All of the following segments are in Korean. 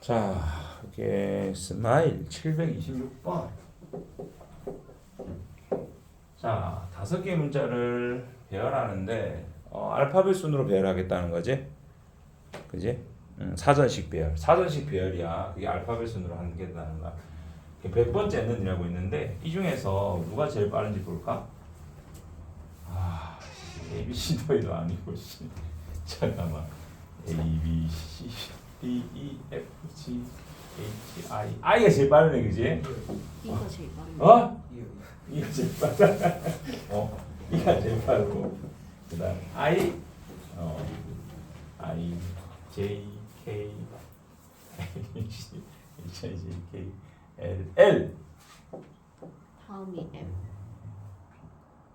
자, 이게 스마일 726번. 자, 5개의 문자를 배열하는데 알파벳 순으로 배열하겠다는 거지? 그지? 사전식 배열. 사전식 배열이야. 그게 알파벳 순으로 하겠다는 거야. 100번째는 이라고 있는데 이 중에서 누가 제일 빠른지 볼까? A, B, C 도에도 아니고 씨. 잠깐만. A, B, C, D, E, F, G, H, I. I가 제일 빠르네, 그지? 이거 제일 빠른. 어? 이가 제일 빠르다. 이가 제일 빠르고. 그다음 I, I, J, K, L, C, H, I, J, K, L, L. 다음이 M.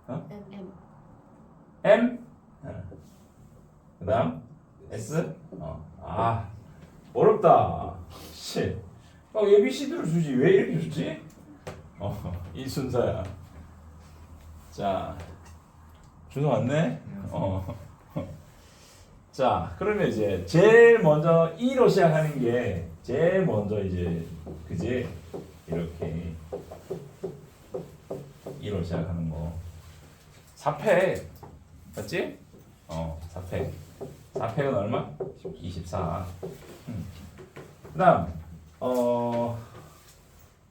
어? M. M. 그다음 S. 어렵다. 씨. ABC들을 주지 왜 이렇게 주지? 이 순서야. 자, 준호 왔네. 자, 그러면 이제 제일 먼저 E로 시작하는 게 제일 먼저 이제 그지? 이렇게 E로 시작하는 거. 4팩 맞지? 4팩. 4팩은 얼마? 24. 그다음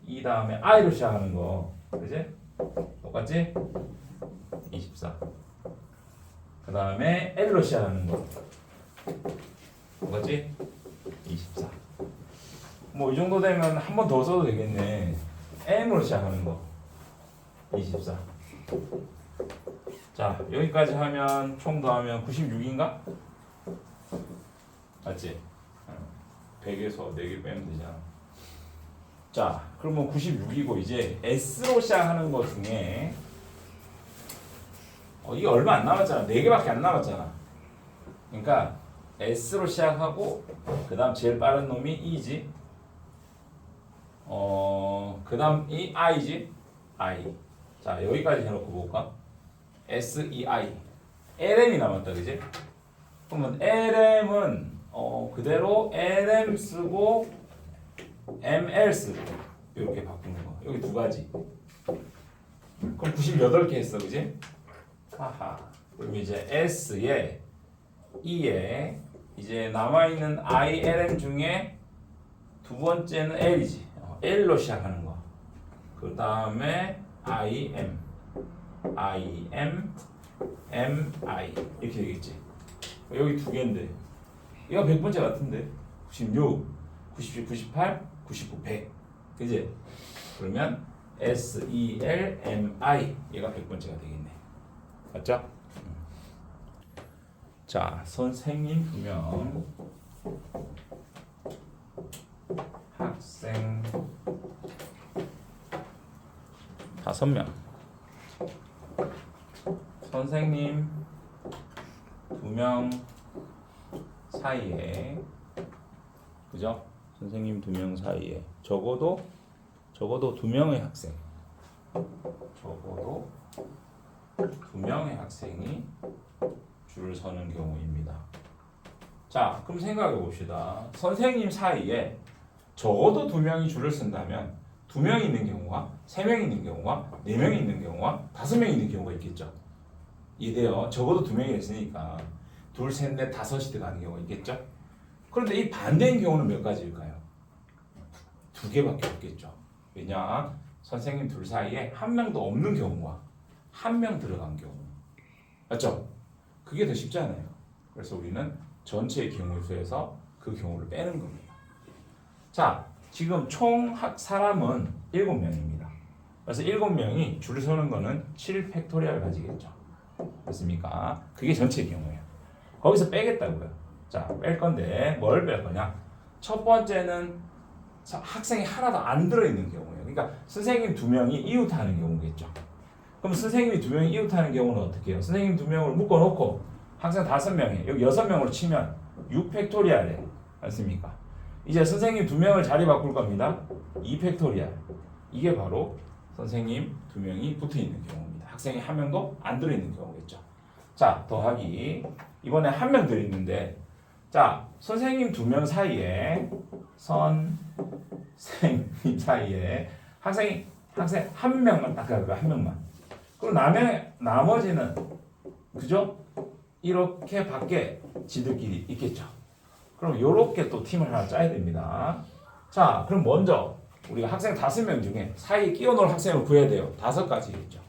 이 다음에 I로 시작하는 거, 그지? 똑같지? 24. 그 다음에 L로 시작하는 거, 똑같지? 24. 뭐 이 정도 되면 한 번 더 써도 되겠네. M으로 시작하는 거, 24. 자, 여기까지 하면 총 더하면 96인가? 맞지? 100에서 4개 빼면 되잖아. 자, 그러면 96이고 이제 S로 시작하는 것 중에 이게 얼마 안 남았잖아. 4개밖에 안 남았잖아. 그러니까 S로 시작하고 그 다음 제일 빠른 놈이 E지. 그 다음 이 I지. I. 자, 여기까지 해놓고 볼까? S, E, I. LM이 남았다, 그지? 그러면 LM은 그대로 LM 쓰고 ML 쓰고 이렇게 바꾸는 거. 여기 두 가지. 그럼 98개 했어, 그지? 하하. 그럼 이제 S에 E에 이제 남아 있는 ILM 중에 두 번째는 L이지. L로 시작하는 거. 그 다음에 IM, IM, MI 이렇게 되겠지. 여기 두 개인데 얘가 100번째 같은데 96, 97, 98, 99, 100 그지? 그러면 S, E, L, M, I 얘가 100번째가 되겠네. 맞죠? 자, 선생님 2명, 학생 5명. 선생님 2명 사이에, 그죠? 선생님 2명 사이에 적어도 2명의 학생, 적어도 2명의 학생이 줄을 서는 경우입니다. 자, 그럼 생각해 봅시다. 선생님 사이에 적어도 2명이 줄을 쓴다면 2명이 있는 경우와 3명이 있는 경우와 4명이 있는 경우와 5명이 있는 경우가 있겠죠. 이래요. 적어도 2명이 있으니까 둘, 셋, 넷, 5이 들어가는 경우가 있겠죠. 그런데 이 반대인 경우는 몇 가지일까요? 2개밖에 없겠죠. 왜냐? 선생님 둘 사이에 한 명도 없는 경우와 한 명 들어간 경우. 맞죠? 그게 더 쉽잖아요. 그래서 우리는 전체의 경우 수에서 그 경우를 빼는 겁니다. 자, 지금 총 사람은 7명입니다. 그래서 7명이 줄 서는 거는 7팩토리얼 가지겠죠. 맞습니까? 그게 전체의 경우예요. 거기서 빼겠다고요. 자, 뺄 건데 뭘 뺄 거냐? 첫 번째는 학생이 하나도 안 들어있는 경우예요. 그러니까 선생님 2명이 이웃하는 경우겠죠. 그럼 선생님이 2명이 이웃하는 경우는 어떻게 해요? 선생님 2명을 묶어놓고 학생 5명에 여기 6명으로 치면 6팩토리얼에 맞습니까? 이제 선생님 2명을 자리 바꿀 겁니다. 2팩토리얼. 이게 바로 선생님 2명이 붙어있는 경우입니다. 학생이 한 명도 안 들어있는 경우겠죠. 자, 더하기. 이번에 한 명 들어있는데, 자, 선생님 2명 사이에 선생님 사이에 학생 한 명만 딱 가고 한 명만. 그럼 나머지는 그죠? 이렇게 밖에 지들끼리 있겠죠. 그럼 요렇게 또 팀을 하나 짜야 됩니다. 자, 그럼 먼저 우리가 학생 5명 중에 사이에 끼워 넣을 학생을 구해야 돼요. 5가지겠죠.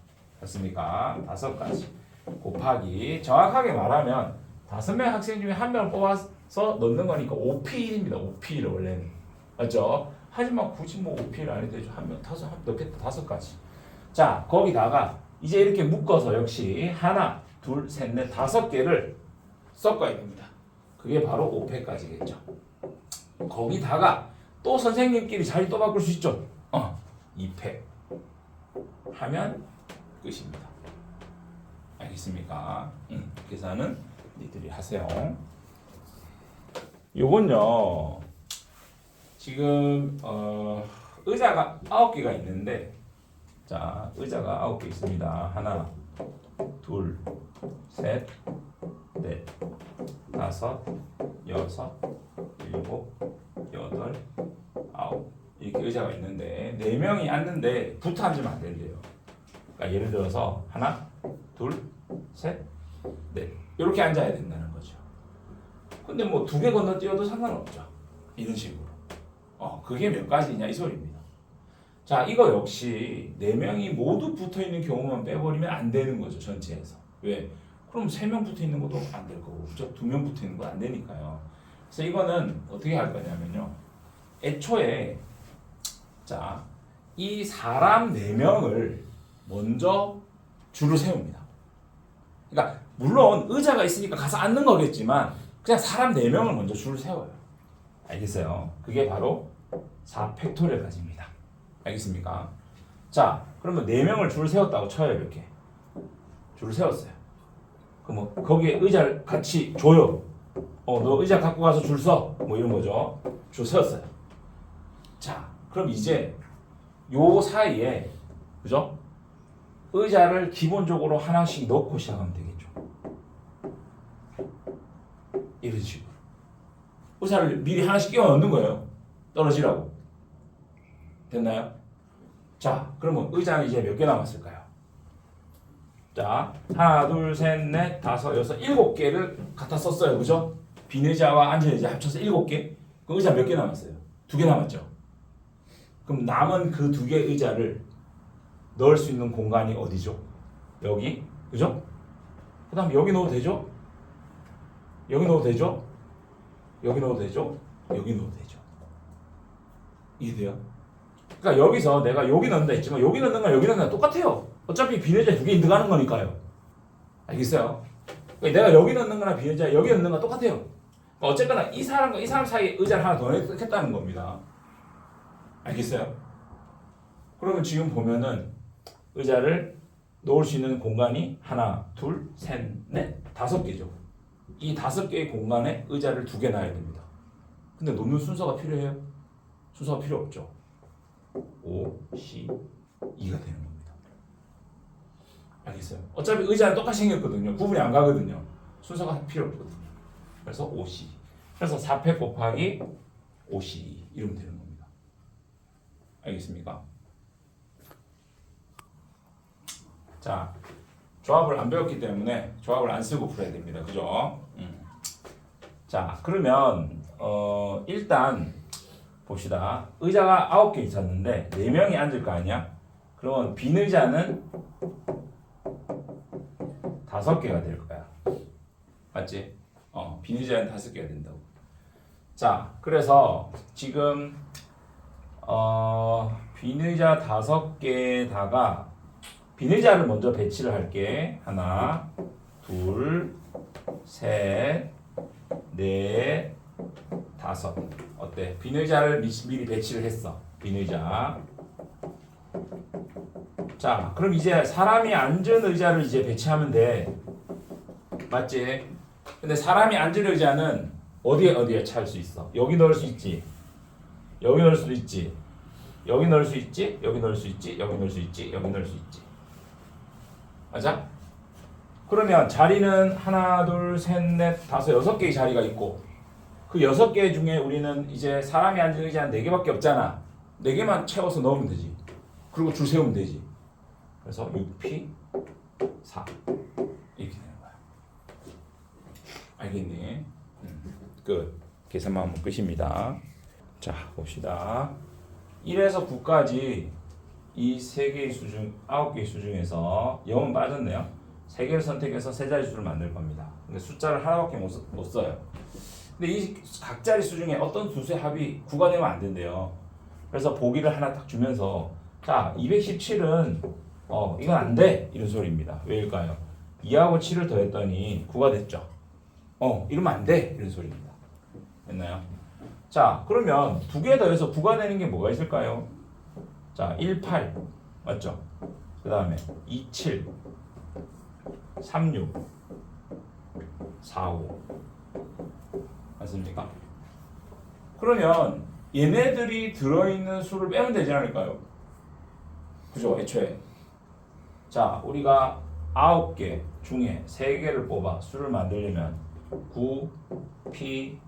맞습니까? 5가지. 곱하기 정확하게 말하면 5명 학생 중에 한 명을 뽑아서 넣는 거니까 5P1입니다. 5P1을 원래는. 맞죠? 하지만 굳이 뭐 5P1 안 해도 되죠. 한 명 넣겠다. 5가지. 자, 거기다가 이제 이렇게 묶어서 역시 하나, 둘, 셋, 넷, 5개를 섞어야 됩니다. 그게 바로 5패까지겠죠. 거기다가 또 선생님끼리 자리 또 바꿀 수 있죠. 2패 하면 끝입니다. 알겠습니까? 계산은 니들이 하세요. 요건요. 지금 의자가 9개가 있는데 자, 의자가 9개 있습니다. 하나, 둘, 셋, 넷, 다섯, 여섯, 일곱, 여덟, 아홉 이렇게 의자가 있는데 4명이 앉는데 붙어 앉으면 안 된대요. 그러니까 예를 들어서 하나, 둘, 셋, 넷 이렇게 앉아야 된다는 거죠. 근데 뭐 2개 건너뛰어도 상관없죠. 이런 식으로. 그게 몇 가지냐 이 소리입니다. 자, 이거 역시 4명이 모두 붙어 있는 경우만 빼버리면 안 되는 거죠. 전체에서. 왜? 그럼 3명 붙어 있는 것도 안 될 거고, 그죠? 2명 붙어 있는 거 안 되니까요. 그래서 이거는 어떻게 할 거냐면요. 애초에 자, 이 사람 4명을 먼저 줄을 세웁니다. 그러니까 물론 의자가 있으니까 가서 앉는 거겠지만 그냥 사람 4명을 먼저 줄을 세워요. 알겠어요? 그게 바로 4팩토리얼까지입니다. 알겠습니까? 자, 그러면 4명을 줄을 세웠다고 쳐요. 이렇게 줄을 세웠어요. 그럼 뭐 거기에 의자를 같이 줘요. 너 의자 갖고 가서 줄 서. 뭐 이런 거죠. 줄 세웠어요. 자, 그럼 이제 요 사이에 그죠? 의자를 기본적으로 하나씩 넣고 시작하면 되겠죠. 이런 식으로 의자를 미리 하나씩 끼워 넣는 거예요. 떨어지라고. 됐나요? 자, 그러면 의자는 이제 몇 개 남았을까요? 자, 하나, 둘, 셋, 넷, 다섯, 여섯, 7개를 갖다 썼어요. 그죠? 빈 의자와 앉은 의자 합쳐서 7개. 그 의자 몇 개 남았어요? 2개 남았죠? 그럼 남은 그 2개 의자를 넣을 수 있는 공간이 어디죠? 여기. 그죠? 그 다음 여기 넣어도 되죠? 여기 넣어도 되죠? 여기 넣어도 되죠? 여기 넣어도 되죠? 이해돼요? 그러니까 여기서 내가 여기 넣는다 했지만 여기 넣는 거랑 여기 넣는 거랑 똑같아요. 어차피 빈 의자 2개 들어가는 거니까요. 알겠어요? 그러니까 내가 여기 넣는 거나 빈 의자 여기 넣는 거 똑같아요. 그러니까 어쨌거나 이 사람과 이 사람 사이에 의자를 하나 더 넣겠다는 겁니다. 알겠어요? 그러면 지금 보면은 의자를 놓을 수 있는 공간이 하나, 둘, 셋, 넷, 5개죠. 이 5개의 공간에 의자를 2개 놔야 됩니다. 근데 놓는 순서가 필요해요? 순서가 필요 없죠. 5, C, 2가 되는 겁니다. 알겠어요? 어차피 의자는 똑같이 생겼거든요. 구분이 안 가거든요. 순서가 필요 없거든요. 그래서 5C. 그래서 4패 곱하기 5C 이러면 되는 겁니다. 알겠습니까? 자, 조합을 안 배웠기 때문에 조합을 안 쓰고 풀어야 됩니다. 그죠? 자, 그러면 일단 봅시다. 의자가 9개 있었는데 4명이 앉을 거 아니야? 그러면 빈 의자는 5개가 될 거야. 맞지? 빈 의자는 5개가 된다고. 자, 그래서 지금 빈 의자 5개에다가 빈 의자를 먼저 배치를 할게. 하나, 둘, 셋, 넷, 5. 어때? 빈 의자를 미리 배치를 했어. 빈 의자. 자, 그럼 이제 사람이 앉은 의자를 이제 배치하면 돼. 맞지? 근데 사람이 앉은 의자는 어디에 찰 수 있어? 여기 넣을 수 있지. 여기 넣을 수도 있지. 여기 넣을 수 있지. 여기 넣을 수 있지. 여기 넣을 수 있지. 여기 넣을 수 있지. 맞아? 그러면 자리는 하나, 둘, 셋, 넷, 다섯, 6개의 자리가 있고 그 6개 중에 우리는 이제 사람이 앉은 의자 한 4개밖에 없잖아. 4개만 채워서 넣으면 되지. 그리고 줄 세우면 되지. 그래서 6P 4 이렇게 되는 거야. 알겠니? 끝. 계산만 하면 끝입니다. 자, 봅시다. 1에서 9까지 이 3개의 수 중 9개의 수 중에서 0은 빠졌네요. 3개를 선택해서 세 자릿수를 만들 겁니다. 근데 숫자를 하나밖에 못 써요. 근데 이 각 자릿수 중에 어떤 두 수의 합이 9가 되면 안 된대요. 그래서 보기를 하나 딱 주면서 자, 217은 이건 안 돼. 이런 소리입니다. 왜일까요? 2하고 7을 더했더니 9가 됐죠. 이러면 안 돼. 이런 소리입니다. 됐나요? 자, 그러면 2개 더해서 9가 되는 게 뭐가 있을까요? 자, 18 맞죠? 그 다음에 27 36 45 맞습니까? 그러면 얘네들이 들어있는 수를 빼면 되지 않을까요? 그죠? 애초에 자, 우리가 9개 중에 3개를 뽑아 수를 만들려면 9, P,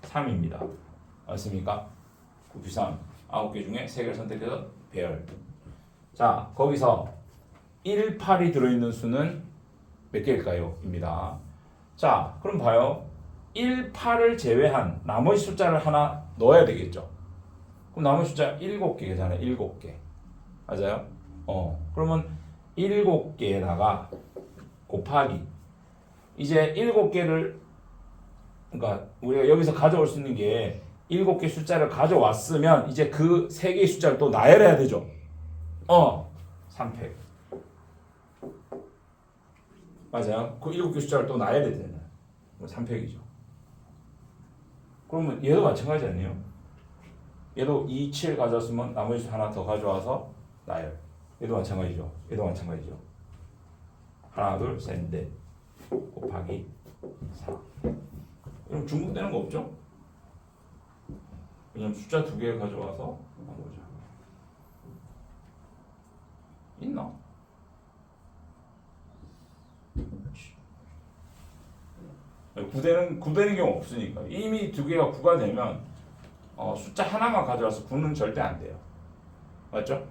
3입니다. 맞습니까? 9, P, 3 9개 중에 3개를 선택해서 배열. 자, 거기서 1, 8이 들어있는 수는 몇 개일까요? 입니다. 자, 그럼 봐요. 1, 8을 제외한 나머지 숫자를 하나 넣어야 되겠죠. 그럼 나머지 숫자 7개잖아요. 7개. 맞아요? 그러면 7개에다가 곱하기 이제 7개를 그러니까 우리가 여기서 가져올 수 있는 게 7개 숫자를 가져왔으면 이제 그 3개의 숫자를 또 나열해야 되죠. 3팩. 맞아요. 그 7개 숫자를 또 나열해야 되잖아요. 3팩이죠. 그러면 얘도 마찬가지 아니에요? 얘도 2, 7 가져왔으면 나머지 수 하나 더 가져와서 나열. 얘도 마찬가지죠. 얘도 마찬가지죠. 하나, 둘, 셋, 넷 곱하기 4. 그럼 중복되는 거 없죠? 왜냐면 숫자 2개 가져와서 나누자. 있나? 구되는 경우 없으니까. 이미 2개가 9가 되면 숫자 하나만 가져와서 9는 절대 안 돼요. 맞죠?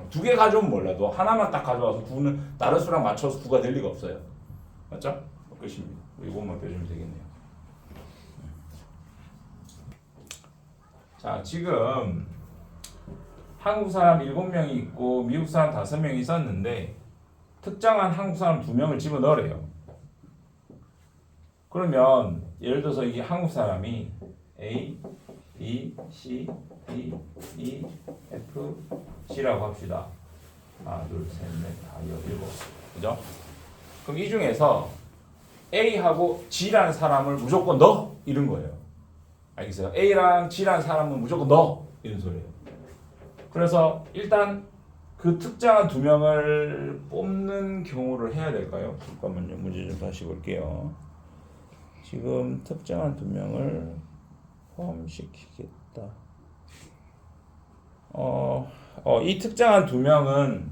2개 가져오면 몰라도 하나만 딱 가져와서 9는 다른 수랑 맞춰서 9가 될 리가 없어요. 맞죠? 끝입니다. 이것만 빼주면 되겠네요. 자, 지금 한국 사람 7명이 있고 미국 사람 5명이 있었는데 특정한 한국 사람 2명을 집어넣으래요. 그러면 예를 들어서 이게 한국 사람이 A, B, C, D, E, F, G라고 합시다. 하나, 둘, 셋, 넷, 다, 일곱. 그죠? 그럼 이 중에서 A하고 G라는 사람을 무조건 넣어. 이런 거예요. 알겠어요? A랑 G라는 사람은 무조건 넣어. 이런 소리예요. 그래서 일단 그 특정한 2명을 뽑는 경우를 해야 될까요? 잠깐만요. 문제 좀 다시 볼게요. 지금 특정한 2명을 포함시키겠다. 이 특정한 2명은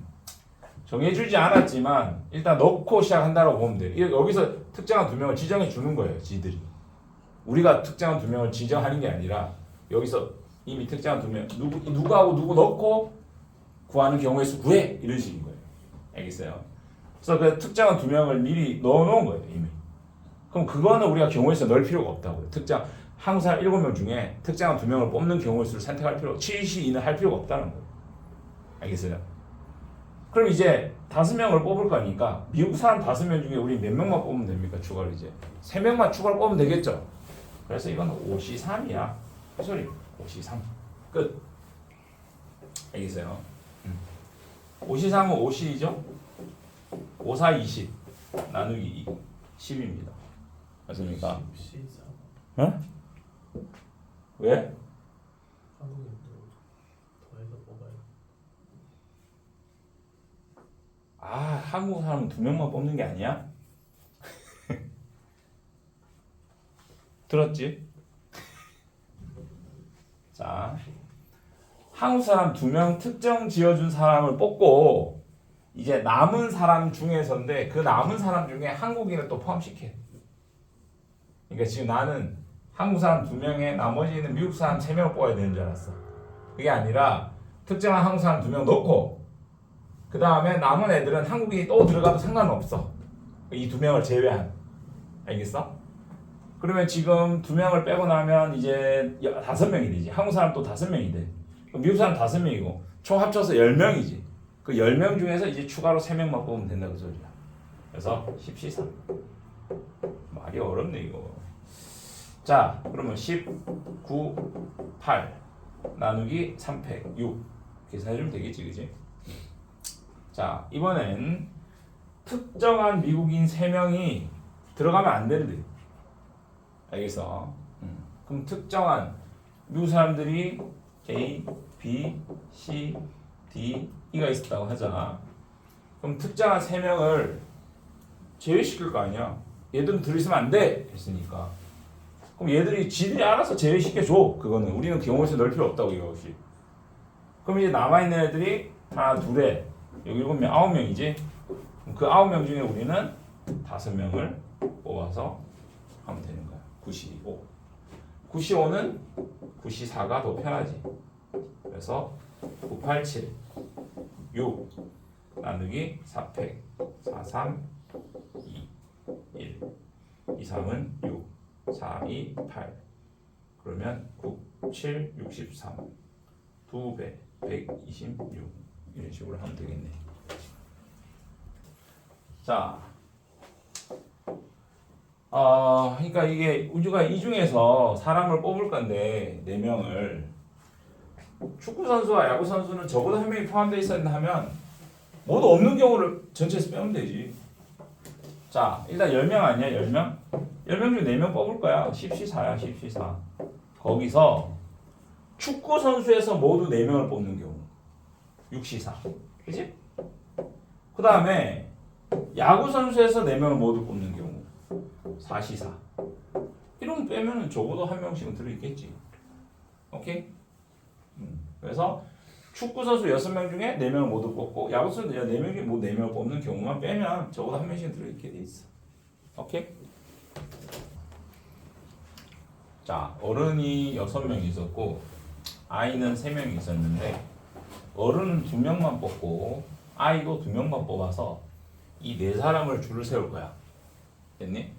정해주지 않았지만 일단 넣고 시작한다고 보면 돼요. 여기서 특정한 2명을 지정해 주는 거예요. 지들이. 우리가 특정한 2명을 지정하는 게 아니라 여기서 이미 특정한 2명 누구하고 누구 넣고 구하는 경우의 수 구해 이런 식인 거예요. 알겠어요? 그래서 그 특정한 2명을 미리 넣어놓은 거예요. 이미. 그럼 그거는 우리가 경우의 수 넣을 필요가 없다고요. 한국 사람 7명 중에 특정한 2명을 뽑는 경우의 수를 선택할 필요 72는 할 필요가 없다는 거예요. 알겠어요? 그럼 이제 5명을 뽑을 거니까 미국 사람 5명 중에 우리 몇 명만 뽑으면 됩니까? 추가로 이제 3명만 추가로 뽑으면 되겠죠? 그래서 이건 5C3이야. 소리 5C3 끝. 알겠어요? 5C3은 5C이죠? 5, 4, 20 나누기 2 10입니다. 맞습니까? 어? 왜? 한국인들 더해서 뽑아요. 한국 사람은 2명만 뽑는 게 아니야? 들었지? 자, 한국 사람 2명 특정 지어준 사람을 뽑고 이제 남은 사람 중에서인데 그 남은 사람 중에 한국인을 또 포함시켜. 그러니까 지금 나는 한국 사람 2명에 나머지는 미국 사람 3명을 뽑아야 되는 줄 알았어. 그게 아니라 특정한 한국 사람 2명 넣고 그 다음에 남은 애들은 한국인이 또 들어가도 상관없어. 이 2명을 제외한. 알겠어? 그러면 지금 2명을 빼고 나면 이제 5명이 되지. 한국 사람 또 5명이 돼. 그럼 미국 사람 5명이고 총 합쳐서 10명이지. 그 10명 중에서 이제 추가로 3명만 뽑으면 된다고 소리야. 그래서 10C3. 말이 어렵네 이거. 자, 그러면 19, 8 나누기 3팩 6 계산해주면 되겠지, 그지? 자, 이번엔 특정한 미국인 3명이 들어가면 안 되는데. 알겠어? 그럼 특정한 미국 사람들이 A, B, C, D, E가 있었다고 하잖아. 그럼 특정한 3명을 제외시킬 거 아니야. 얘들은 들어있으면 안 돼! 했으니까. 그럼 얘들이 지들이 알아서 제외시켜줘. 그거는 우리는 경우에서 넣을 필요 없다고 이것이. 그럼 이제 남아있는 애들이 하나, 둘에 여기 7명, 9명이지. 그 9명 중에 우리는 5명을 뽑아서 하면 되는 거야. 95. 95는 94가 더 편하지. 그래서 987 6 나누기 4팩 4, 3 2 1 2, 3은 6 4, 2, 8 그러면 9, 7, 63 2배 126 이런 식으로 하면 되겠네. 자, 그러니까 이게 우주가 이 중에서 사람을 뽑을 건데 4명을 축구 선수와 야구 선수는 적어도 1명이 포함되어 있었나 하면 모두 없는 경우를 전체에서 빼면 되지. 자, 일단 10명 아니야? 10명? 10명 중에 4명 뽑을 거야. 10C4야, 10C4. 거기서 축구 선수에서 모두 4명을 뽑는 경우 6C4. 그치? 그 다음에 야구 선수에서 4명을 모두 뽑는 경우 4C4. 이런 빼면은 적어도 1명씩은 들어있겠지. 오케이? 그래서 축구 선수 6명 중에 4명을 모두 뽑고 야구 선수 4명 중에 뭐 4명을 뽑는 경우만 빼면 적어도 1명씩은 들어있게 돼 있어. 오케이? 자, 어른이 6명이 있었고 아이는 3명이 있었는데 어른은 2명만 뽑고 아이도 2명만 뽑아서 이 4사람을 줄을 세울 거야. 됐니?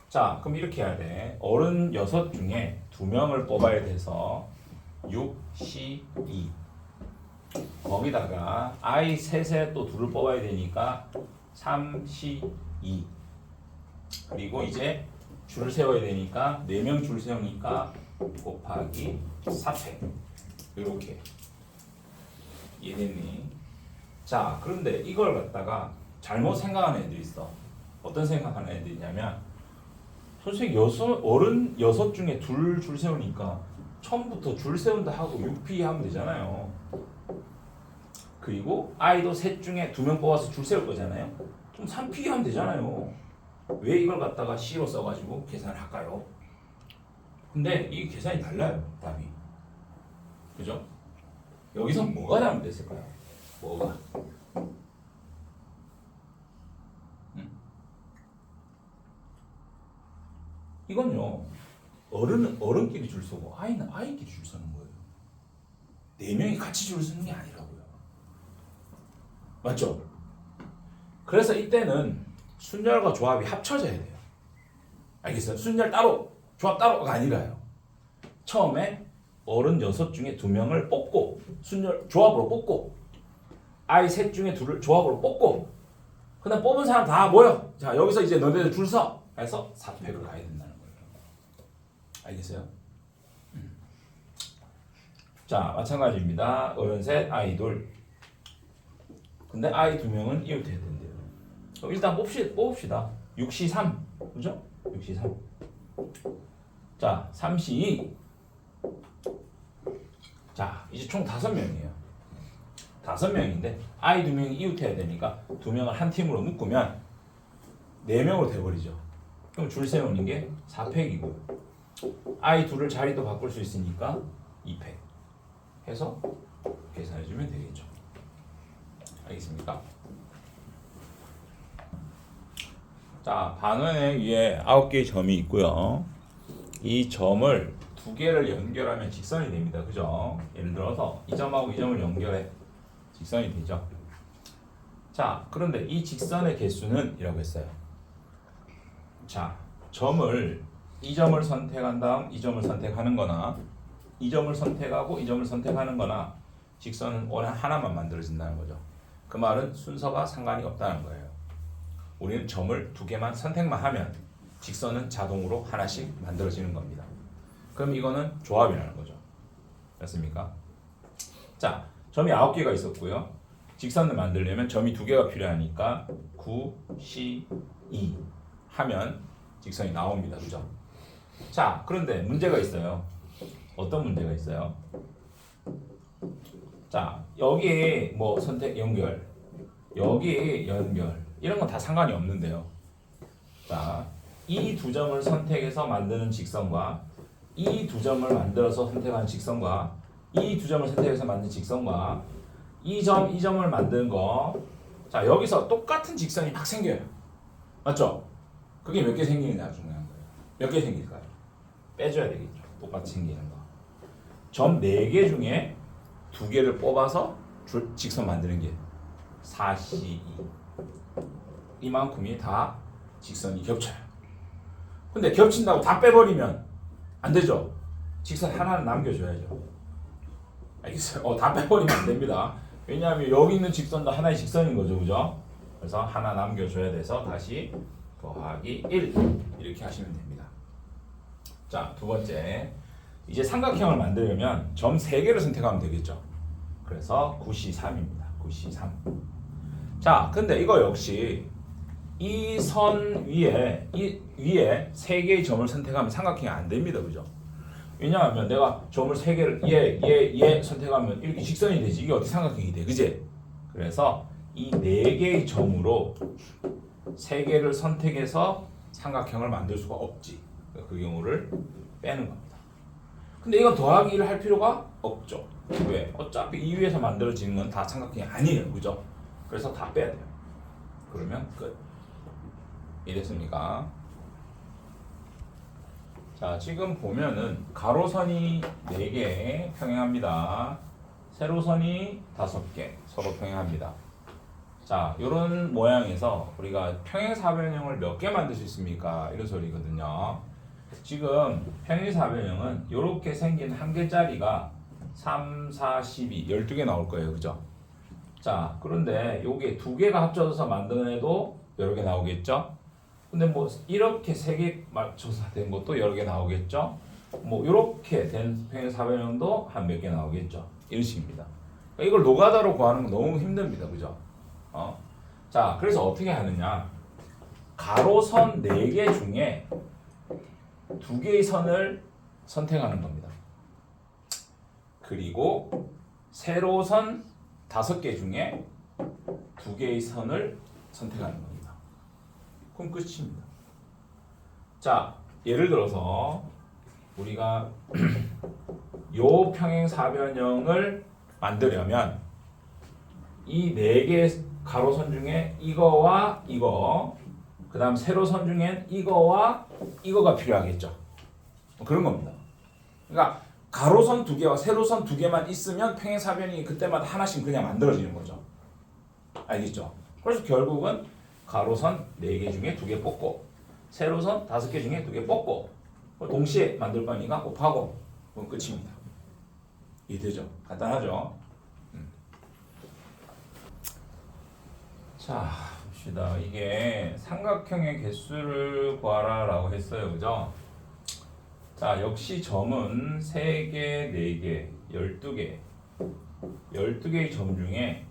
자, 그럼 이렇게 해야 돼. 어른 6 중에 2명을 뽑아야 돼서 6, C, 2 거기다가 I 셋에 또 2를 뽑아야 되니까 3, C, 2 그리고 이제 줄을 세워야 되니까 4명 줄 세우니까 곱하기 4팩 이렇게 이해됐니? 자, 그런데 이걸 갖다가 잘못 생각하는 애들이 있어. 어떤 생각하는 애들이냐면 선생님 어른 6 중에 2 줄 세우니까 처음부터 줄 세운다 하고 6P 하면 되잖아요. 그리고 아이도 셋 중에 2명 뽑아서 줄 세울 거잖아요. 그럼 3P 하면 되잖아요. 왜 이걸 갖다가 C로 써가지고 계산을 할까요? 근데 이 계산이 달라요. 답이. 그죠? 여기서 뭐가 잘못됐을까요? 뭐가? 이건요. 어른은 어른끼리 줄 서고 아이는 아이끼리 줄 서는 거예요. 4명이 같이 줄 서는 게 아니라고요. 맞죠? 그래서 이때는 순열과 조합이 합쳐져야 돼요. 알겠어요? 순열 따로, 조합 따로가 아니라요. 처음에 어른 6 중에 2명을 뽑고 순열 조합으로 뽑고 아이 셋 중에 2를 조합으로 뽑고 그다음 뽑은 사람 다 모여. 자, 여기서 이제 너네들 줄 서. 해서 4팩을 가야 된다는 거예요. 알겠어요? 자, 마찬가지입니다. 어른 셋, 아이 둘. 근데 아이 2명은 이웃해야 된대요. 그럼 일단 뽑읍시다. 6C3. 그죠? 6C3. 자, 3C2. 자, 이제 총 5명이에요. 5명인데 아이 2명이 이웃해야 되니까 2명을 한 팀으로 묶으면 4명으로 돼버리죠. 그럼 줄 세우는 게 4팩이고요. 아이 둘을 자리도 바꿀 수 있으니까 2팩 해서 계산해주면 되겠죠. 알겠습니까? 자, 반원의 위에 9개의 점이 있고요. 이 점을 두 개를 연결하면 직선이 됩니다. 그죠? 예를 들어서 이 점하고 이 점을 연결해 직선이 되죠. 자, 그런데 이 직선의 개수는 이라고 했어요. 자, 이 점을 선택한 다음 이 점을 선택하는 거나 이 점을 선택하고 이 점을 선택하는 거나 직선은 원래 하나만 만들어진다는 거죠. 그 말은 순서가 상관이 없다는 거예요. 우리는 점을 두 개만 선택만 하면 직선은 자동으로 하나씩 만들어지는 겁니다. 그럼 이거는 조합이라는 거죠. 맞습니까? 자, 점이 9개가 있었고요. 직선을 만들려면 점이 2개가 필요하니까 9, 10, 2 하면 직선이 나옵니다. 그죠? 자, 그런데 문제가 있어요. 어떤 문제가 있어요? 자, 여기 뭐 선택 연결, 여기 연결 이런 건 다 상관이 없는데요. 자, 이 두 점을 선택해서 만드는 직선과 이 두 점을 만들어서 선택한 직선과 이 두 점을 선택해서 만든 직선과 이 점을 만든 거, 자 여기서 똑같은 직선이 막 생겨요. 맞죠? 그게 몇 개 생기느냐 중요한 거예요. 몇 개 생길까요? 빼줘야 되겠죠. 똑같이 생기는 거. 점 4개 중에 2개를 뽑아서 직선 만드는 게 4C2. 이만큼이 다 직선이 겹쳐요. 근데 겹친다고 다 빼버리면 안 되죠. 직선 하나는 남겨줘야죠. 알겠어요? 다 빼버리면 안 됩니다. 왜냐하면 여기 있는 직선도 하나의 직선인 거죠, 그죠? 그래서 하나 남겨줘야 돼서 다시 더하기 1 이렇게 하시면 됩니다. 자, 두 번째, 이제 삼각형을 만들려면 점 3개를 선택하면 되겠죠. 그래서 9C3입니다. 9C3. 자, 근데 이거 역시 이 선 위에 3개의 점을 선택하면 삼각형이 안 됩니다. 그죠? 왜냐하면 내가 점을 3개를 얘 선택하면 이렇게 직선이 되지. 이게 어떻게 삼각형이 돼? 그제? 그래서 이 4개의 점으로 3개를 선택해서 삼각형을 만들 수가 없지. 그 경우를 빼는 겁니다. 근데 이건 더하기 1을 할 필요가 없죠. 왜? 어차피 이 위에서 만들어지는 건 다 삼각형이 아니에요. 그죠? 그래서 다 빼야 돼요. 그러면 끝. 이랬습니까? 자, 지금 보면은 가로선이 4개 평행합니다. 세로선이 5개 서로 평행합니다. 자, 이런 모양에서 우리가 평행사변형을 몇 개 만들 수 있습니까? 이런 소리거든요. 지금 평행사변형은 이렇게 생긴 한 개짜리가 3, 4, 12, 12개 나올 거예요. 그죠? 자, 그런데 요게 2개가 합쳐져서 만들어내도 여러 개 나오겠죠? 근데 뭐 이렇게 3개 맞춰서 된 것도 여러 개 나오겠죠? 뭐 이렇게 된 평행사변형도 한 몇 개 나오겠죠? 이런 식입니다. 그러니까 이걸 노가다로 구하는 건 너무 힘듭니다. 그죠? 자, 그래서 어떻게 하느냐? 가로선 4개 중에 2개의 선을 선택하는 겁니다. 그리고 세로선 5개 중에 2개의 선을 선택하는 겁니다. 그럼 끝입니다. 자, 예를 들어서 우리가 요 평행사변형을 만들려면 이 4개의 가로선 중에 이거와 이거, 그 다음 세로선 중엔 이거와 이거가 필요하겠죠. 그런 겁니다. 그러니까 가로선 2개와 세로선 2개만 있으면 평행사변이 그때마다 하나씩 그냥 만들어지는 거죠. 알겠죠? 그래서 결국은 가로선 4개 중에 2개 뽑고 세로선 5개 중에 2개 뽑고 동시에 만들 거니까 곱하고 그럼 끝입니다. 이해되죠? 간단하죠? 자, 봅시다. 이게 삼각형의 개수를 구하라 라고 했어요. 그죠? 자, 역시 점은 3개, 4개, 12개 12개의 점 중에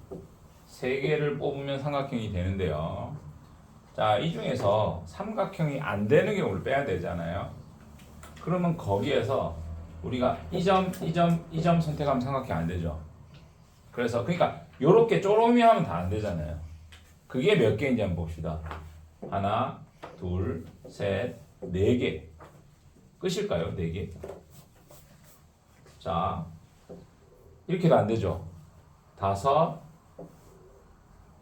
3개를 뽑으면 삼각형이 되는데요. 자, 이 중에서 삼각형이 안 되는 경우를 빼야 되잖아요. 그러면 거기에서 우리가 이 점 선택하면 삼각형 안 되죠. 그래서 그러니까 요렇게 쪼로미 하면 다 안 되잖아요. 그게 몇 개인지 한번 봅시다. 하나, 둘, 셋, 4개. 끝일까요? 4개. 자, 이렇게도 안 되죠. 5,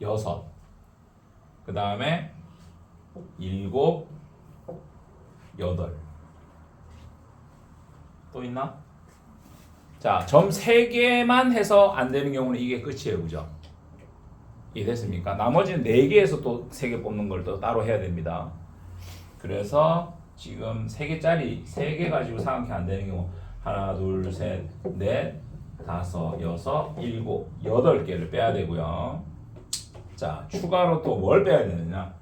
6. 그 다음에 7, 8. 또 있나? 자, 점 3개만 해서 안 되는 경우는 이게 끝이에요. 그죠? 이해됐습니까? 나머지는 4개에서 또 3개 뽑는 걸 또 따로 해야 됩니다. 그래서 지금 3개짜리 3개 가지고 삼각형 안 되는 경우 하나, 둘, 셋, 넷, 다섯, 여섯, 일곱, 8개를 빼야 되고요. 자, 추가로 또 뭘 빼야 되느냐?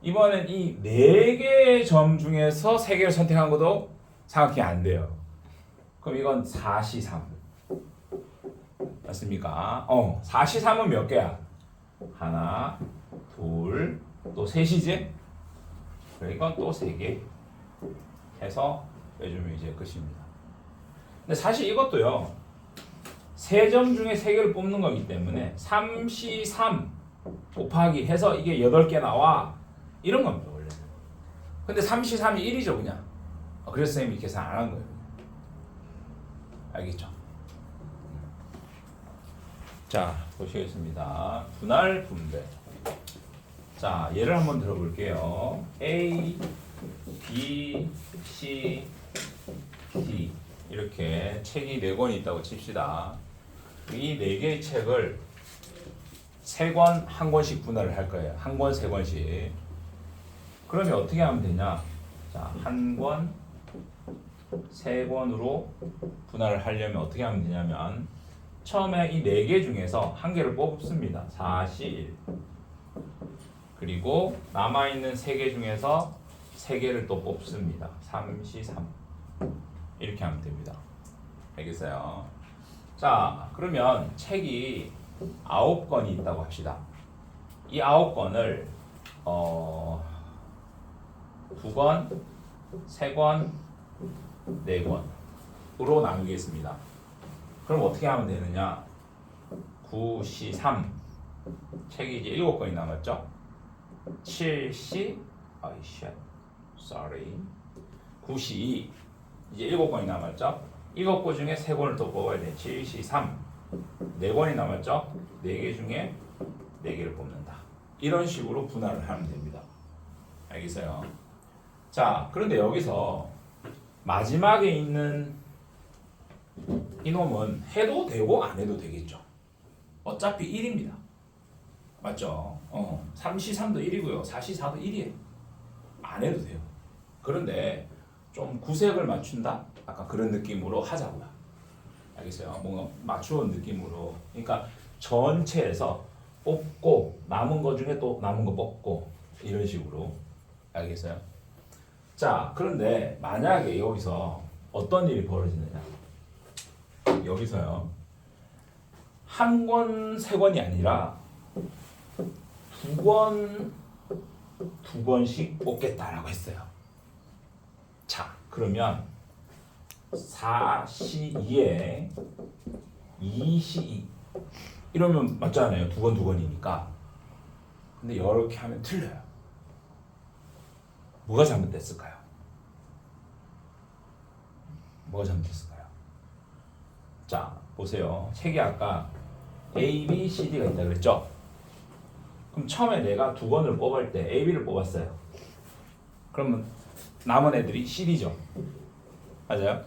이번엔 이 4개의 점 중에서 3개를 선택한 것도 삼각형이 안 돼요. 그럼 이건 4C3 맞습니까? 4C3은 몇 개야? 하나, 둘, 또 셋이지? 그래, 이건 또 3개 해서 빼주면 이제 끝입니다. 근데 사실 이것도요, 3점 중에 3개를 뽑는 거기 때문에 3C3 곱하기 해서 이게 8개 나와 이런 겁니다 원래. 근데 3C3이 1이죠 그냥. 그래서 선생님이 계산 안 한 거예요. 알겠죠? 자, 보시겠습니다. 분할 분배. 자, 예를 한번 들어볼게요. A, B, C, D 이렇게 책이 4권이 있다고 칩시다. 이 4개의 책을 3권, 1권씩 분할을 할 거예요. 1권, 3권씩. 그러면 어떻게 하면 되냐? 자, 1권, 3권으로 분할을 하려면 어떻게 하면 되냐면 처음에 이 4개 중에서 한 개를 뽑습니다. 4C1. 그리고 남아있는 3개 중에서 3개를 또 뽑습니다. 3C3. 이렇게 하면 됩니다. 알겠어요? 자, 그러면 책이 9권이 있다고 합시다. 이 9권을 2권, 3권, 4권으로 나누겠습니다. 그럼 어떻게 하면 되느냐? 9C3 책이 이제 7권이 남았죠? 7C sorry 9C2 이제 7권이 남았죠? 7권 중에 3권을 또 뽑아야 돼. 7C3 4권이 남았죠? 4개 중에 4개를 뽑는다. 이런 식으로 분할을 하면 됩니다. 알겠어요? 자, 그런데 여기서 마지막에 있는 이놈은 해도 되고 안 해도 되겠죠. 어차피 1입니다. 맞죠? 3C3도 1이고요. 4C4도 1이에요. 안 해도 돼요. 그런데 좀 구색을 맞춘다? 약간 그런 느낌으로 하자고요. 알겠어요? 뭔가 맞추는 느낌으로. 그러니까 전체에서 뽑고 남은 거 중에 또 남은 거 뽑고 이런 식으로. 알겠어요? 자, 그런데 만약에 여기서 어떤 일이 벌어지느냐? 여기서요. 1권, 3권이 아니라 2권씩 뽑겠다라고 했어요. 자, 그러면 4C2에 2C2 이러면 맞잖아요. 2권이니까. 근데 이렇게 하면 틀려요. 뭐가 잘못됐을까요? 뭐가 잘못됐을까요? 자, 보세요. 책이 아까 A, B, C, D가 있다 그랬죠? 그럼 처음에 내가 2권을 뽑을 때 A, B를 뽑았어요. 그러면 남은 애들이 C, D죠? 맞아요?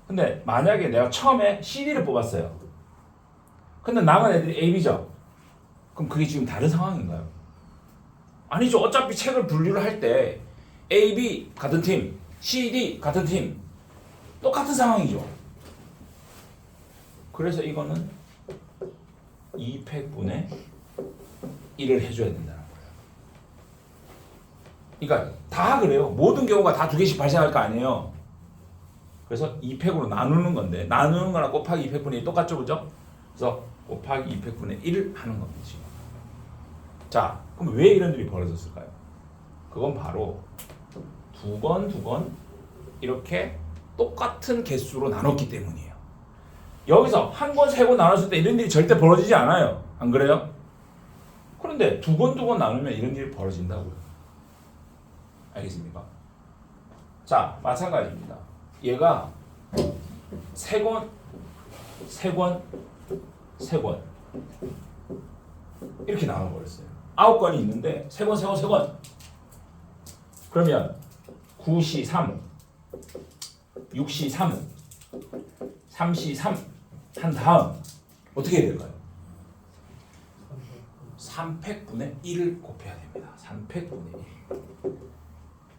근데 만약에 내가 처음에 C, D를 뽑았어요. 근데 남은 애들이 A, B죠? 그럼 그게 지금 다른 상황인가요? 아니죠. 어차피 책을 분류를 할 때 A, B 같은 팀, C, D 같은 팀 똑같은 상황이죠. 그래서 이거는 2팩분의 1을 해줘야 된다는 거예요. 그러니까 다 그래요. 모든 경우가 다 2개씩 발생할 거 아니에요. 그래서 2팩으로 나누는 건데 나누는 거랑 곱하기 2팩분의 1 똑같죠, 그죠? 그래서 곱하기 2팩분의 1을 하는 겁니다. 지금. 자, 그럼 왜 이런 일이 벌어졌을까요? 그건 바로 2권 이렇게 똑같은 개수로 나눴기 때문이에요. 여기서 1권, 3권 나눴을 때 이런 일이 절대 벌어지지 않아요. 안 그래요? 그런데 2권 나누면 이런 일이 벌어진다고요. 알겠습니까? 자, 마찬가지입니다. 얘가 3권 이렇게 나눠버렸어요. 9권이 있는데 3권 그러면 9C3 6시 3은 3시 3 한 다음 어떻게 해야 될까요? 3팩분의 1을 곱해야 됩니다. 3팩분의 1.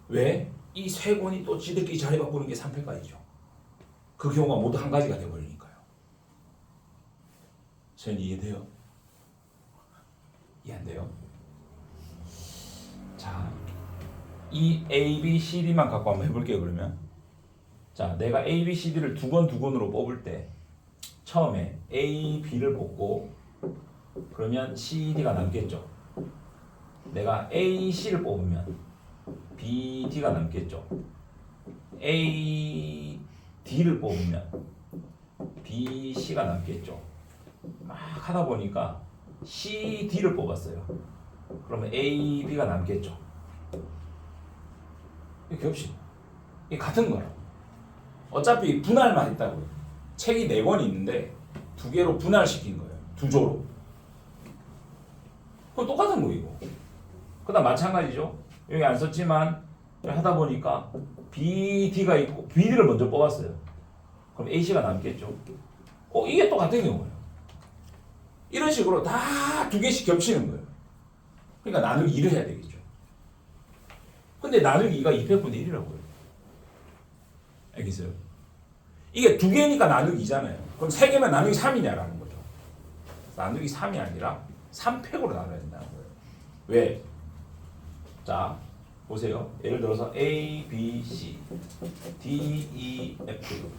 왜? 이 세 권이 또 지들끼리 자리 바꾸는 게 3팩까지죠. 그 경우가 모두 한 가지가 되어버리니까요. 선생님 이해돼요? 이해 안 돼요? 자, 이 A, B, C, D만 갖고 한번 해볼게요. 그러면 자, 내가 A, B, C, D를 두 권으로 뽑을 때 처음에 A, B를 뽑고 그러면 C, D가 남겠죠. 내가 A, C를 뽑으면 B, D가 남겠죠. A, D를 뽑으면 B, C가 남겠죠. 막 하다 보니까 C, D를 뽑았어요. 그러면 A, B가 남겠죠. 이게 겹치. 이게 같은 거예요. 어차피 분할만 했다고요. 책이 4권이 있는데 2개로 분할시킨 거예요. 2조로. 그건 똑같은 거이고. 그다음 마찬가지죠. 여기 안 썼지만 하다 보니까 BD가 있고 BD를 먼저 뽑았어요. 그럼 AC가 남겠죠. 이게 또 같은 경우예요. 이런 식으로 다 2개씩 겹치는 거예요. 그러니까 나누기 2를 해야 되겠죠. 근데 나누기 2가 200분의 1이라고요. 알겠어요? 이게 2개니까 나누기 2잖아요. 그럼 3개면 나누기 3이냐라는 거죠. 나누기 3이 아니라 3팩으로 나눠야 된다는 거예요. 왜? 자, 보세요. 예를 들어서 A, B, C, D, E, F,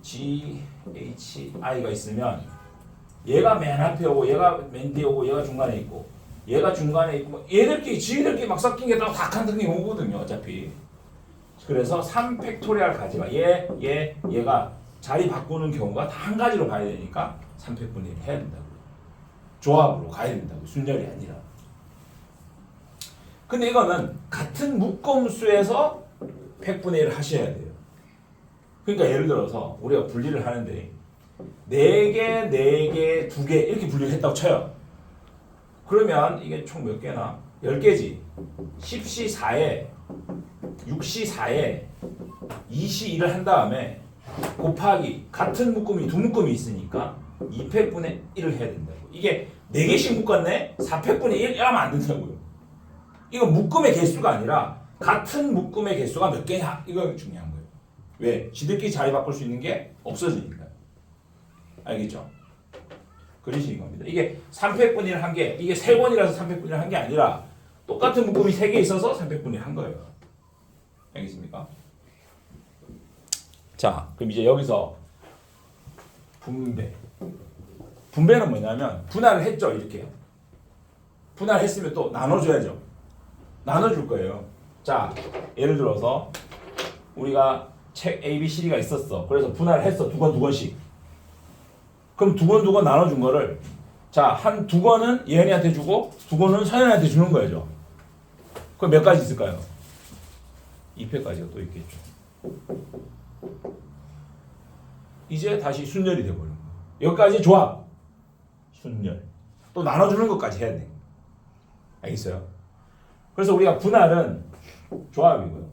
G, H, I가 있으면 얘가 맨 앞에 오고 얘가 맨 뒤에 오고 얘가 중간에 있고 얘가 중간에 있고 얘들끼리 지들끼리 막 섞인 게 다 한 등이 오거든요. 어차피. 그래서 3팩토리얼 가지가 얘가 자리 바꾸는 경우가 다 한 가지로 가야 되니까 3팩분의 1 해야 된다고. 조합으로 가야 된다고. 순열이 아니라. 근데 이거는 같은 묶음수에서 팩분의 1을 하셔야 돼요. 그러니까 예를 들어서 우리가 분리를 하는데 4개, 4개, 2개 이렇게 분리를 했다고 쳐요. 그러면 이게 총 몇 개나? 10개지. 10시 4에 6시 4에 2시 2를 한 다음에 곱하기 같은 묶음이 두 묶음이 있으니까 2팩분의 1을 해야 된다고. 이게 4개씩 묶었네? 4팩분의 1 이러면 안 된다고요. 이건 묶음의 개수가 아니라 같은 묶음의 개수가 몇 개냐? 이거 중요한 거예요. 왜? 지들끼리 자리 바꿀 수 있는 게 없어지니까요. 알겠죠? 그러시는 겁니다. 이게 3팩분의 1 한 개, 이게 3번이라서 3팩분의 1 한 게 아니라 똑같은 묶음이 3개 있어서 3팩분의 1 한 거예요. 알겠습니까? 자, 그럼 이제 여기서 분배. 분배는 뭐냐면 분할을 했죠, 이렇게. 분할했으면 또 나눠줘야죠. 나눠줄 거예요. 자, 예를 들어서 우리가 책 A, B, C, D가 있었어. 그래서 분할을 했어. 2권씩. 그럼 2권 나눠준 거를 자, 한 2권은 예은이한테 주고 2권은 서연이한테 주는 거죠. 그럼 몇 가지 있을까요? 2패까지가 또 있겠죠. 이제 다시 순열이 돼버리는 거예요. 여기까지 조합. 순열. 또 나눠주는 것까지 해야 돼. 알겠어요? 그래서 우리가 분할은 조합이고요.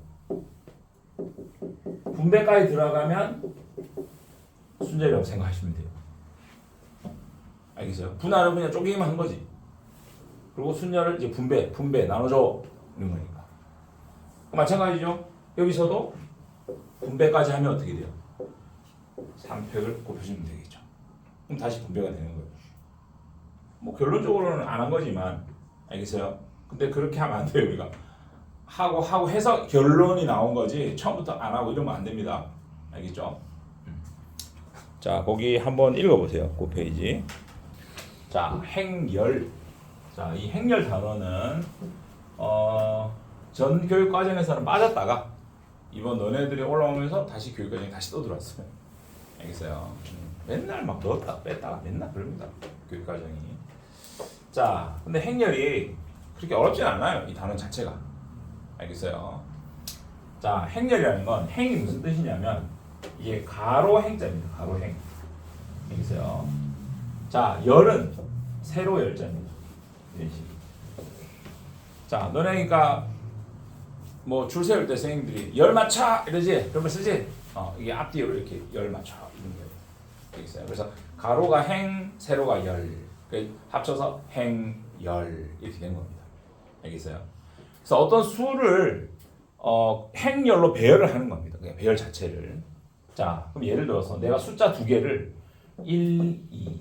분배까지 들어가면 순열이라고 생각하시면 돼요. 알겠어요? 분할은 그냥 쪼개기만 한 거지. 그리고 순열을 이제 분배 나눠줘 이런 거니까. 마찬가지죠. 여기서도 분배까지 하면 어떻게 돼요? 3팩을 곱해주면 되겠죠. 그럼 다시 분배가 되는 거예요. 뭐 결론적으로는 안 한 거지만 알겠어요? 근데 그렇게 하면 안 돼요. 우리가 하고 해서 결론이 나온 거지 처음부터 안 하고 이러면 안 됩니다. 알겠죠? 자, 거기 한번 읽어보세요. 그 페이지. 자, 행열. 자, 이 행열 단어는 전 교육 과정에서는 빠졌다가 이번 너네들이 올라오면서 다시 교육 과정에 다시 또 들어왔어요. 알겠어요? 맨날 막 넣었다 뺐다가 맨날 그럽니다. 교육 과정이. 자, 근데 행렬이 그렇게 어렵진 않아요. 이 단어 자체가. 알겠어요? 자, 행렬이라는 건 행이 무슨 뜻이냐면 이게 가로 행자입니다. 가로 행. 알겠어요? 자, 열은 세로 열자입니다. 이런 식. 자, 너네니까 뭐 줄 세울 때 선생님들이 열 맞춰 이러지 그러면 쓰지. 이게 앞뒤로 이렇게 열 맞춰 이런 거예요. 여기 있어요. 그래서 가로가 행, 세로가 열. 합쳐서 행열 이렇게 된 겁니다. 알겠어요? 그래서 어떤 수를 행열로 배열을 하는 겁니다. 그냥 배열 자체를. 자, 그럼 예를 들어서 내가 숫자 두 개를 1, 2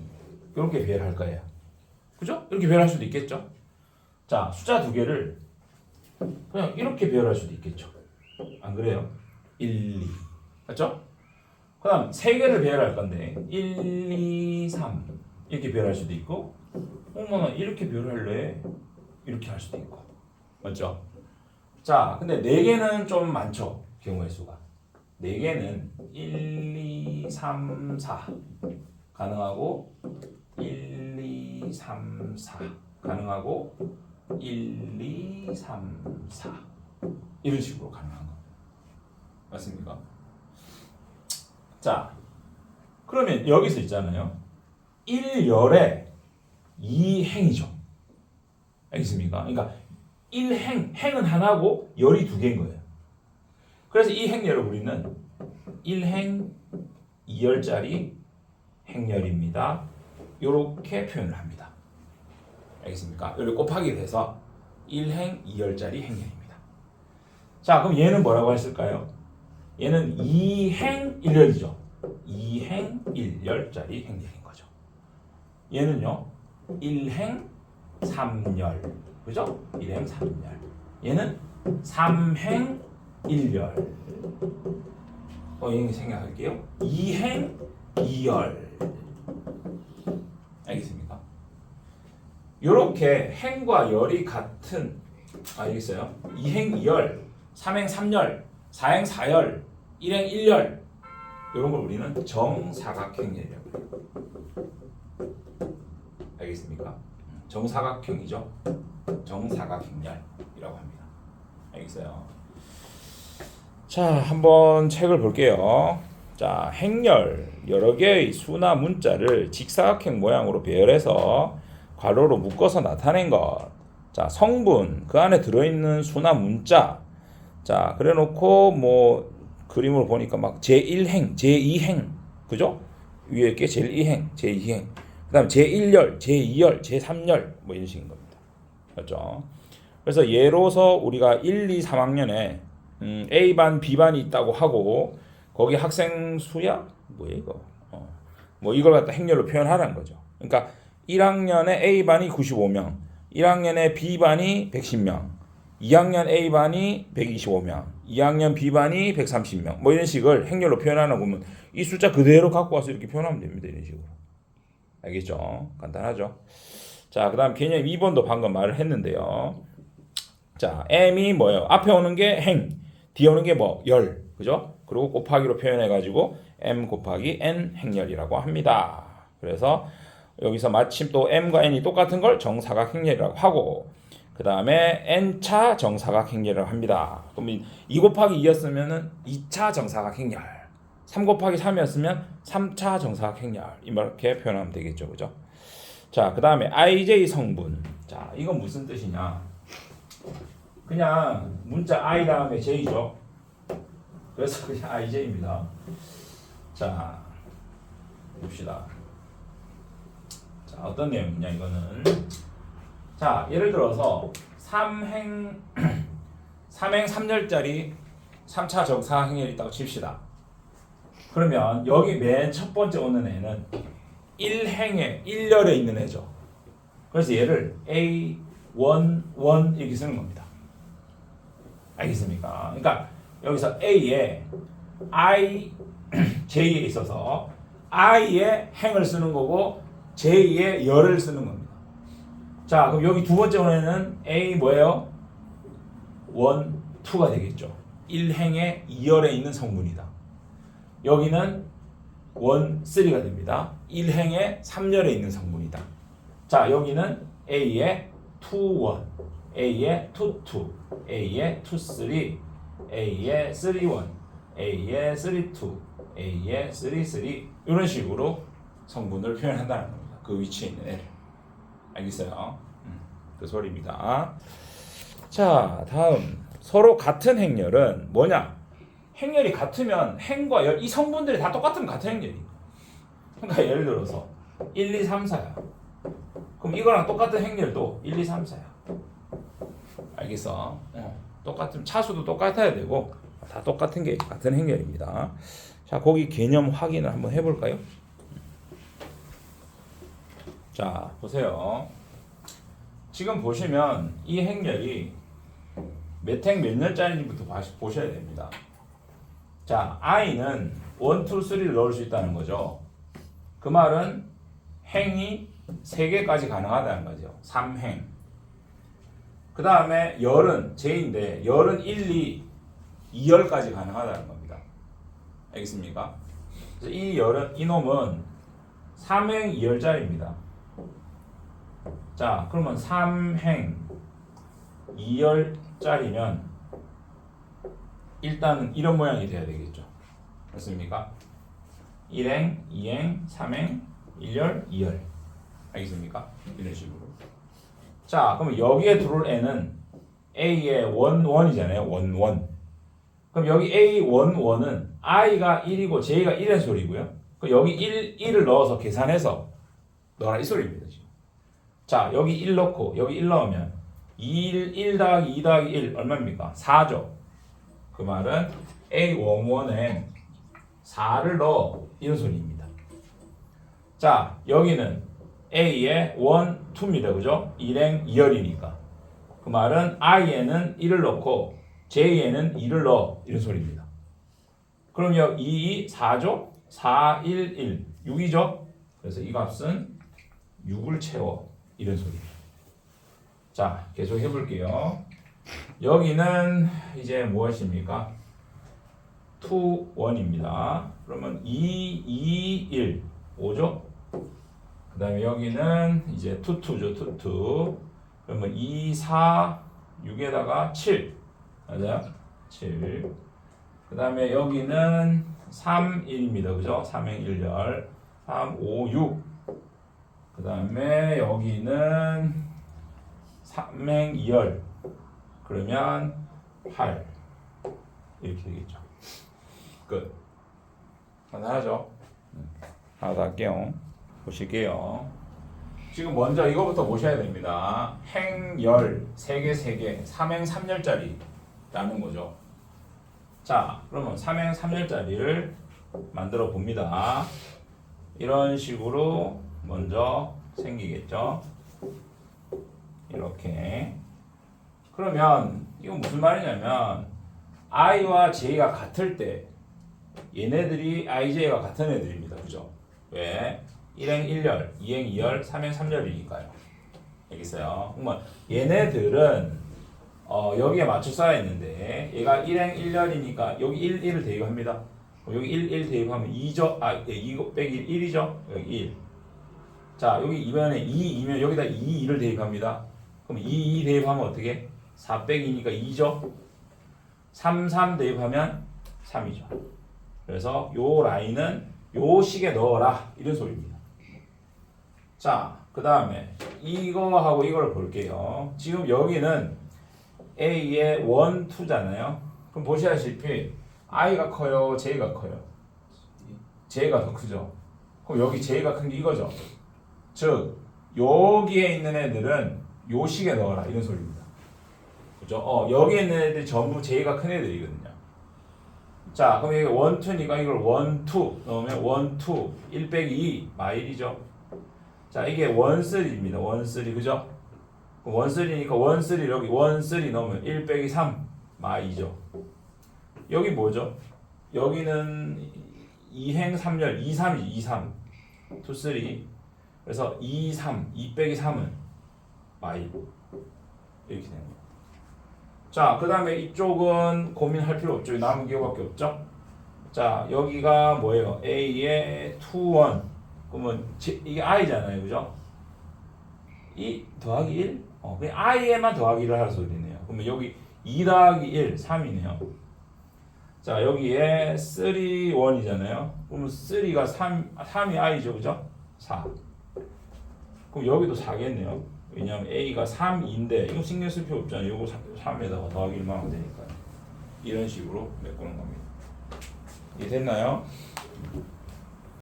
이렇게 배열할 거예요. 그죠? 이렇게 배열할 수도 있겠죠? 자, 숫자 두 개를 그냥 이렇게 배열할 수도 있겠죠. 안 그래요? 1, 2 맞죠? 그 다음 세 개를 배열할 건데 1, 2, 3 이렇게 배열할 수도 있고 어머나 이렇게 배열할래? 이렇게 할 수도 있고 맞죠? 자, 근데 네 개는 좀 많죠. 경우의 수가. 네 개는 1, 2, 3, 4 가능하고 1, 2, 3, 4 가능하고 1, 2, 3, 4 이런 식으로 가능한 겁니다. 맞습니까? 자, 그러면 여기서 있잖아요. 1열에 2행이죠. 알겠습니까? 그러니까 1행, 행은 하나고 열이 두 개인 거예요. 그래서 이 행열을 우리는 1행 2열짜리 행열입니다. 이렇게 표현을 합니다. 알겠습니까? 여기 곱하기 돼서 1행 2열짜리 행열입니다. 자, 그럼 얘는 뭐라고 했을까요? 얘는 2행 1열이죠. 2행 1열짜리 행열인 거죠. 얘는요 1행 3열 그죠? 1행 3열 얘는 3행 1열 얘는 생각할게요. 2행 2열 알겠습니까? 요렇게 행과 열이 같은 알겠어요? 2행 2열 3행 3열 4행 4열 1행 1열 이런 걸 우리는 정사각형이라고 해요. 알겠습니까? 정사각형이죠. 정사각형열이라고 합니다. 알겠어요? 자, 한번 책을 볼게요. 자, 행열 여러 개의 수나 문자를 직사각형 모양으로 배열해서 괄호로 묶어서 나타낸 것. 자, 성분 그 안에 들어있는 수나 문자. 자, 그래놓고 뭐 그림으로 보니까 막 제1행, 제2행, 그죠? 위에 게 제1행, 제2행. 그다음 제1열, 제2열, 제3열 뭐 이런 식인 겁니다. 맞죠? 그래서 예로서 우리가 1, 2, 3학년에 A반, B반이 있다고 하고 거기 학생 수야 뭐야 이거? 뭐 이걸 갖다 행렬로 표현하라는 거죠. 그러니까 1학년에 A반이 95명, 1학년에 B반이 110명, 2학년 A반이 125명, 2학년 B반이 130명 뭐 이런 식을 행렬로 표현하나 보면 이 숫자 그대로 갖고 와서 이렇게 표현하면 됩니다. 이런 식으로. 알겠죠? 간단하죠? 자, 그 다음 개념 2번도 방금 말을 했는데요. 자, M이 뭐예요? 앞에 오는 게 행, 뒤에 오는 게 뭐? 열. 그죠? 그리고 곱하기로 표현해가지고 M 곱하기 N 행열이라고 합니다. 그래서 여기서 마침 또 M과 N이 똑같은 걸 정사각 행열이라고 하고 그 다음에 N차 정사각 행열이라고 합니다. 그럼 2 곱하기 2였으면 2차 정사각 행열 3 곱하기 3이었으면 3차 정사각 행열 이렇게 표현하면 되겠죠. 그죠? 자, 그 다음에 IJ 성분. 자, 이건 무슨 뜻이냐? 그냥 문자 I 다음에 J죠. 그래서 그냥 IJ입니다. 자, 봅시다. 자, 어떤 내용이냐 이거는. 자, 예를 들어서 3행 3열짜리 3차 정사각 행열이 있다고 칩시다. 그러면 여기 맨 첫 번째 오는 애는 1행에 1열에 있는 애죠. 그래서 얘를 A1, 1 이렇게 쓰는 겁니다. 알겠습니까? 그러니까 여기서 A에 I, J에 있어서 I에 행을 쓰는 거고 J에 열을 쓰는 겁니다. 자, 그럼 여기 두 번째 원에는 A 뭐예요? 1, 2가 되겠죠. 1행에 2열에 있는 성분이다. 여기는 1, 3가 됩니다. 1행에 3열에 있는 성분이다. 자, 여기는 A에 2, 1, A에 2, 2, A에 2, 3, A에 3, 1, A에 3, 2, A에 3, 3 이런 식으로 성분을 표현한다는 겁니다. 그 위치에 있는 애를. 알겠어요? 그 소리입니다. 자, 다음 서로 같은 행렬은 뭐냐? 행렬이 같으면 행과 열, 이 성분들이 다 똑같으면 같은 행렬이. 그러니까 예를 들어서 1, 2, 3, 4야. 그럼 이거랑 똑같은 행렬도 1, 2, 3, 4야. 알겠어? 똑같은 차수도 똑같아야 되고 다 똑같은 게 같은 행렬입니다. 자, 거기 개념 확인을 한번 해볼까요? 자, 보세요. 지금 보시면 이 행렬이 몇 행 몇 년짜리인지부터 보셔야 됩니다. 자, i는 1, 2, 3를 넣을 수 있다는 거죠. 그 말은 행이 3개까지 가능하다는 거죠. 3행. 그 다음에 열은 j인데 열은 1, 2, 2열까지 가능하다는 겁니다. 알겠습니까? 그래서 이 열은 이놈은 3행 2열짜리입니다. 자, 그러면 3행 2열짜리면 일단은 이런 모양이 돼야 되겠죠. 맞습니까? 1행, 2행, 3행, 1열, 2열. 알겠습니까? 이런 식으로. 자, 그럼 여기에 들어올 n은 a의 1, 1이잖아요. 1, 1. 그럼 여기 a 1, 1은 i가 1이고 j가 1의 소리고요. 그럼 여기 1을 넣어서 계산해서 넣어라 이 소리입니다. 지금. 자, 여기 1 넣고 여기 1 넣으면 1 더하기 2 더하기 1 얼마입니까? 4죠. 그 말은 a 1에 4를 넣어 이런 소리입니다. 자, 여기는 a에 1, 2입니다. 그죠? 1행 2열이니까. 그 말은 i에는 1을 넣고 j에는 2를 넣어 이런 소리입니다. 그럼 여기 2, 2, 4죠? 4, 1, 1, 6이죠? 그래서 이 값은 6을 채워 이런 소리입니다. 자, 계속 해볼게요. 여기는 이제 무엇입니까? 2, 1입니다. 그러면 2, 2, 1, 5죠? 그 다음에 여기는 이제 2, 2죠. 2, 2. 그러면 2, 4, 6에다가 7. 맞아요? 7. 그 다음에 여기는 3, 1입니다. 그죠? 3행 1열. 3, 5, 6. 그 다음에 여기는 3행 2열. 그러면 8. 이렇게 되겠죠. 끝. 하나하죠? 하나 더 할게요. 보실게요. 지금 먼저 이거부터 보셔야 됩니다. 행열 3개 3개 3행 3열짜리라는 거죠. 자, 그러면 3행 3열짜리를 만들어 봅니다. 이런 식으로 먼저 생기겠죠. 이렇게. 그러면 이건 무슨 말이냐면 i와 j가 같을 때 얘네들이 ij가 같은 애들입니다. 그죠? 왜? 1행 1열, 2행 2열, 3행 3열이니까요. 알겠어요? 그러면 얘네들은 여기에 맞춰 써야 있는데 얘가 1행 1열이니까 여기 1, 1을 대입합니다. 여기 1, 1 대입하면 2죠? 2 빼기 1이죠? 여기 1. 자, 여기 이번에 2이면 여기다 2, 2를 대입합니다. 그럼 2, 2 대입하면 어떻게? 4 빼기니까 2죠? 3, 3 대입하면 3이죠. 그래서 요 라인은 요 식에 넣어라 이런 소리입니다. 자, 그 다음에 이거하고 이걸 볼게요. 지금 여기는 A의 1, 2잖아요. 그럼 보시다시피 I가 커요? J가 커요? J가 더 크죠? 그럼 여기 J가 큰 게 이거죠? 즉 여기에 있는 애들은 요 식에 넣어라 이런 소리입니다. 그죠? 여기에 있는 애들이 전부 J가 큰 애들이거든요. 자, 그럼 여기 1, 2니까 이걸 1, 2 넣으면 1, 2, 1 빼기 2 마일이죠. 자, 이게 1, 3입니다. 1, 3 그죠? 1, 3니까 1, 3 여기 1, 3 넣으면 1 빼기 3 마이죠. 여기 뭐죠? 여기는 2행 3열 2, 3이죠. 2, 3 2, 3 그래서 2, 3 2 빼기 3은 마일 이렇게 되는 거예요. 자, 그 다음에 이쪽은 고민할 필요 없죠. 남은 기호밖에 없죠. 자, 여기가 뭐예요? A의 2, 1 그러면 이게 i잖아요. 그죠? 2 더하기 1? 그냥 i에만 더하기 1을 할 소리네요. 그러면 여기 2 더하기 1, 3이네요. 자, 여기에 3, 1이잖아요. 그러면 3가 3이 i죠. 그죠? 4. 그럼 여기도 4겠네요. 왜냐하면 A가 3인데 이거 신경 쓸 필요 없잖아요. 이거 3에다가 더하기 1만 하면 되니까 이런 식으로 메꾸는 겁니다. 이해됐나요?